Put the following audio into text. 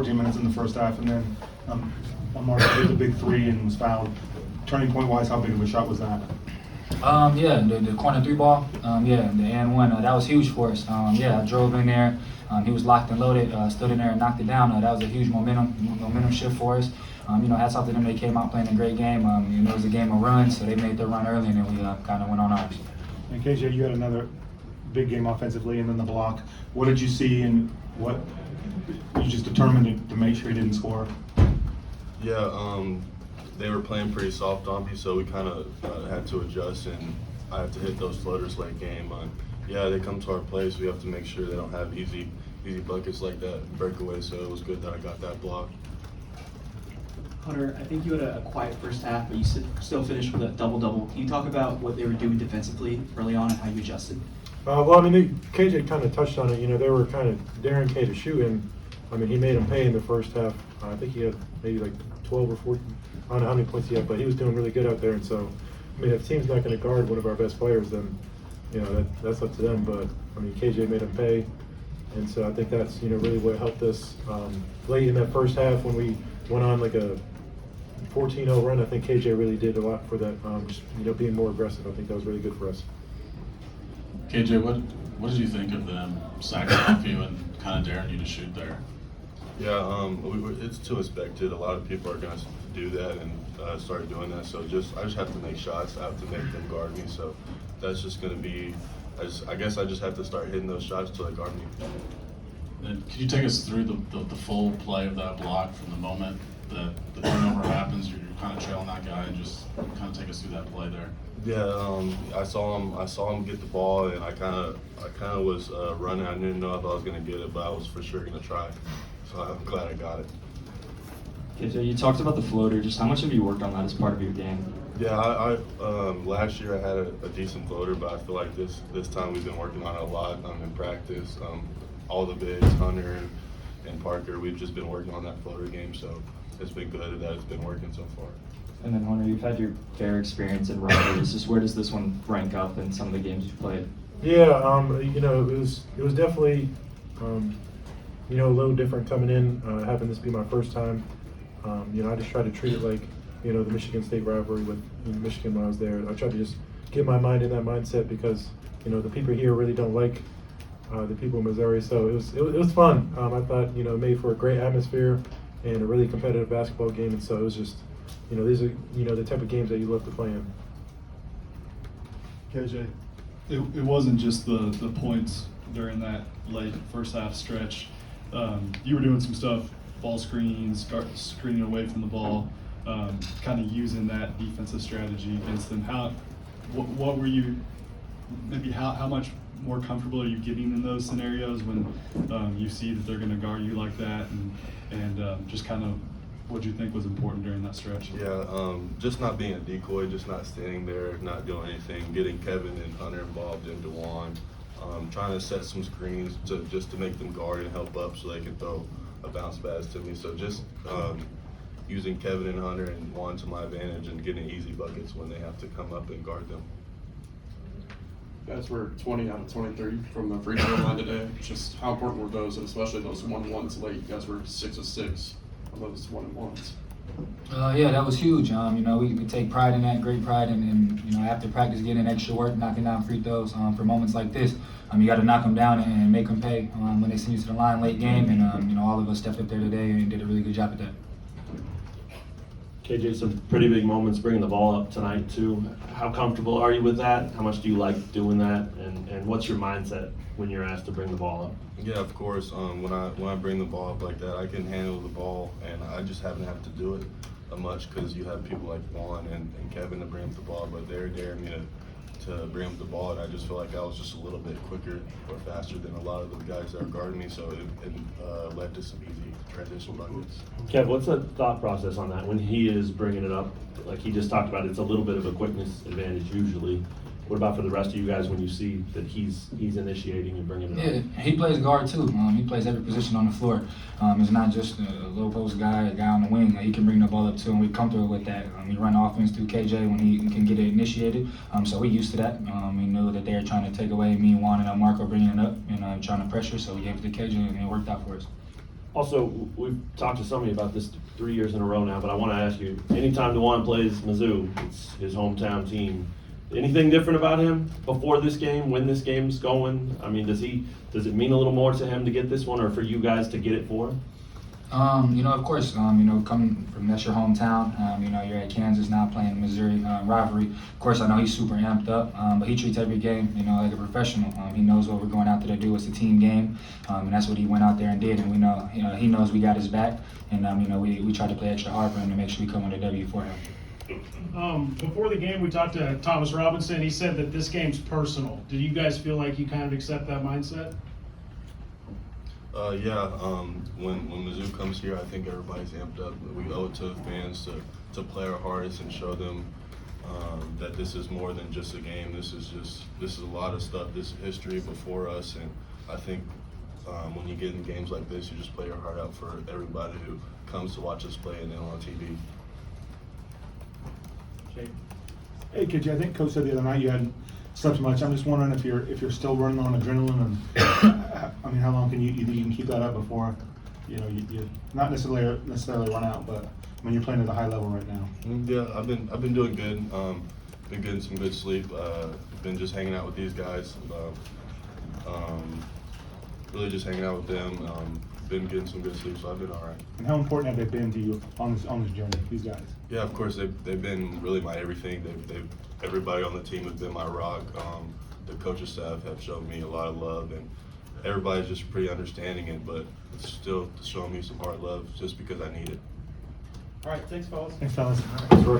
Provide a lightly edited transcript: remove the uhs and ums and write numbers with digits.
14 minutes in the first half, and then Marco hit the big three and was fouled. Turning point wise, how big of a shot was that? Yeah, the corner three ball, yeah, the and one, that was huge for us. Yeah, I drove in there. He was locked and loaded, stood in there and knocked it down. That was a huge momentum shift for us. Hats off to them. They came out playing a great game. It was a game of runs, so they made their run early, and then we kind of went on ours. And KJ, you had another big game offensively, and then the block. What did you see, and what you just determined to make sure he didn't score? Yeah, they were playing pretty soft on me, so we kind of had to adjust, and I had to hit those floaters late game. Yeah, they come to our place. We have to make sure they don't have easy buckets like that, breakaway. So it was good that I got that block. Hunter, I think you had a quiet first half, but you still finished with a double-double. Can you talk about what they were doing defensively early on and how you adjusted? Well, I mean, KJ kind of touched on it. You know, they were kind of daring K to shoot, and I mean, he made him pay in the first half. I think he had maybe like 12 or 14. I don't know how many points he had, but he was doing really good out there. And so, I mean, if the team's not going to guard one of our best players, then you know that's up to them. But I mean, KJ made him pay, and so I think that's really what helped us late in that first half when we went on like a 14-0 run. I think KJ really did a lot for that. Just being more aggressive. I think that was really good for us. KJ, what did you think of them sacking off you and kind of daring you to shoot there? Yeah, it's too expected. A lot of people are going to do that and start doing that. So I just have to make shots. I have to make them guard me. So that's just going to be. I guess I just have to start hitting those shots till they guard me. And could you take us through the full play of that block from the moment the turnover happens? You're kind of trailing that guy, and just kind of take us through that play there. Yeah, I saw him get the ball, and I kind of was running. I didn't know if I was going to get it, but I was for sure going to try. So I'm glad I got it. KJ, you talked about the floater. Just how much have you worked on that as part of your game? Yeah, I last year I had a decent floater, but I feel like this time we've been working on it a lot in practice. All the bigs, Hunter and Parker, we've just been working on that floater game, so it's been good that it's been working so far. And then Hunter, you've had your fair experience in rivalries. Just where does this one rank up in some of the games you've played? Yeah, it was definitely a little different coming in, having this be my first time. I just tried to treat it like the Michigan State rivalry with Michigan when I was there. I tried to just get my mind in that mindset because the people here really don't like the people in Missouri. So it was fun. I thought it made for a great atmosphere and a really competitive basketball game. And so it was just these are the type of games that you love to play in. KJ, it wasn't just the points during that late first half stretch. You were doing some stuff, ball screens, screening away from the ball, kind of using that defensive strategy against them. What were you, maybe how much more comfortable are you getting in those scenarios when you see that they're going to guard you like that, and just kind of what do you think was important during that stretch? Yeah, just not being a decoy, just not standing there, not doing anything, getting Kevin and Hunter involved and DeJuan, trying to set some screens just to make them guard and help up so they can throw a bounce pass to me. So just using Kevin and Hunter and DeJuan to my advantage and getting easy buckets when they have to come up and guard them. You guys were 20 out of 23 from the free throw line today. Just how important were those, and especially those 1-1s late? You guys were 6 of 6 on those 1-1s. Yeah, that was huge. We take pride in that, great pride, and after practice, getting extra work, knocking down free throws for moments like this. You got to knock them down and make them pay when they send you to the line late game, and all of us stepped up there today and did a really good job at that. KJ, some pretty big moments bringing the ball up tonight too. How comfortable are you with that? How much do you like doing that? And what's your mindset when you're asked to bring the ball up? Yeah, of course. When I bring the ball up like that, I can handle the ball, and I just haven't had to do it much because you have people like Juan and Kevin to bring up the ball, but they're daring me to bring up the ball, and I just feel like I was just a little bit quicker or faster than a lot of the guys that are guarding me, so it led to some easy transition buckets. Kev, what's the thought process on that when he is bringing it up? Like he just talked about, it's a little bit of a quickness advantage usually. What about for the rest of you guys when you see that he's initiating and bringing it up? Yeah, he plays guard too. He plays every position on the floor. It's not just a low post guy, a guy on the wing. He can bring the ball up too, and we're comfortable with that. We run offense through KJ when he can get it initiated. So we're used to that. We knew that they were trying to take away me, Juan, and Marco bringing it up and trying to pressure. So we gave it to KJ, and it worked out for us. Also, we've talked to somebody about this 3 years in a row now, but I want to ask you, anytime DeJuan plays Mizzou, it's his hometown team. Anything different about him before this game, when this game's going? I mean, does it mean a little more to him to get this one, or for you guys to get it for him? Of course, coming from that's your hometown, you're at Kansas now playing Missouri rivalry. Of course, I know he's super amped up, but he treats every game, like a professional. He knows what we're going out there to do. It's a team game, and that's what he went out there and did. And we know, he knows we got his back, and we try to play extra hard for him to make sure we come with a W for him. Before the game, we talked to Thomas Robinson. He said that this game's personal. Did you guys feel like you kind of accept that mindset? When Mizzou comes here, I think everybody's amped up. We owe it to the fans to play our hardest and show them that this is more than just a game. This is a lot of stuff. This is history before us, and I think when you get in games like this, you just play your heart out for everybody who comes to watch us play and then on TV. Hey, KJ, I think Coach said the other night you hadn't slept much. I'm just wondering if you're still running on adrenaline, and I mean, how long you think you can keep that up before you not necessarily run out, but when you're playing at a high level right now? Yeah, I've been doing good. Been getting some good sleep. Been just hanging out with these guys. Really just hanging out with them. Been getting some good sleep, so I've been all right. And how important have they been to you on this journey, these guys? Yeah, of course they've been really my everything. Everybody on the team has been my rock. The coaching staff have shown me a lot of love, and everybody's just pretty understanding it, but it's still showing me some hard love just because I need it. All right, thanks, fellas. Thanks, fellas.